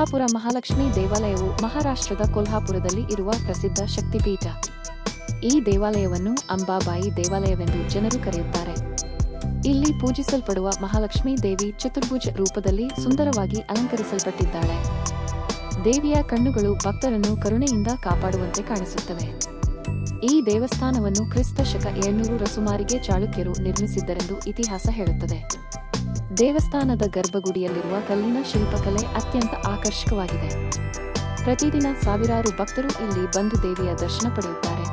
ಕೊಲ್ಹಾಪುರ ಮಹಾಲಕ್ಷ್ಮಿ ದೇವಾಲಯವು ಮಹಾರಾಷ್ಟ್ರದ ಕೊಲ್ಹಾಪುರದಲ್ಲಿ ಇರುವ ಪ್ರಸಿದ್ಧ ಶಕ್ತಿಪೀಠ. ಈ ದೇವಾಲಯವನ್ನು ಅಂಬಾಬಾಯಿ ದೇವಾಲಯವೆಂದು ಜನರು ಕರೆಯುತ್ತಾರೆ. ಇಲ್ಲಿ ಪೂಜಿಸಲ್ಪಡುವ ಮಹಾಲಕ್ಷ್ಮೀ ದೇವಿ ಚತುರ್ಭುಜ ರೂಪದಲ್ಲಿ ಸುಂದರವಾಗಿ ಅಲಂಕರಿಸಲ್ಪಟ್ಟಿದ್ದಾಳೆ. ದೇವಿಯ ಕಣ್ಣುಗಳು ಭಕ್ತರನ್ನು ಕರುಣೆಯಿಂದ ಕಾಪಾಡುವಂತೆ ಕಾಣಿಸುತ್ತವೆ. ಈ ದೇವಸ್ಥಾನವನ್ನು ಕ್ರಿಸ್ತ ಶಕ 700 ರ ಸುಮಾರಿಗೆ ಚಾಳುಕ್ಯರು ನಿರ್ಮಿಸಿದ್ದರೆಂದು ಇತಿಹಾಸ ಹೇಳುತ್ತದೆ. ದೇವಸ್ಥಾನದ ಗರ್ಭಗುಡಿಯಲ್ಲಿರುವ ಕಲ್ಲಿನ ಶಿಲ್ಪಕಲೆ ಅತ್ಯಂತ ಆಕರ್ಷಕವಾಗಿದೆ. ಪ್ರತಿದಿನ ಸಾವಿರಾರು ಭಕ್ತರು ಇಲ್ಲಿ ಬಂದು ದೇವಿಯ ದರ್ಶನ ಪಡೆಯುತ್ತಾರೆ.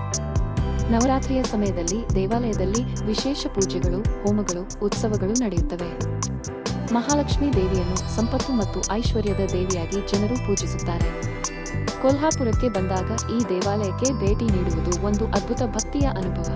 ನವರಾತ್ರಿಯ ಸಮಯದಲ್ಲಿ ದೇವಾಲಯದಲ್ಲಿ ವಿಶೇಷ ಪೂಜೆಗಳು, ಹೋಮಗಳು, ಉತ್ಸವಗಳು ನಡೆಯುತ್ತವೆ. ಮಹಾಲಕ್ಷ್ಮೀ ದೇವಿಯನ್ನು ಸಂಪತ್ತು ಮತ್ತು ಐಶ್ವರ್ಯದ ದೇವಿಯಾಗಿ ಜನರು ಪೂಜಿಸುತ್ತಾರೆ. ಕೊಲ್ಹಾಪುರಕ್ಕೆ ಬಂದಾಗ ಈ ದೇವಾಲಯಕ್ಕೆ ಭೇಟಿ ನೀಡುವುದು ಒಂದು ಅದ್ಭುತ ಭಕ್ತಿಯ ಅನುಭವ.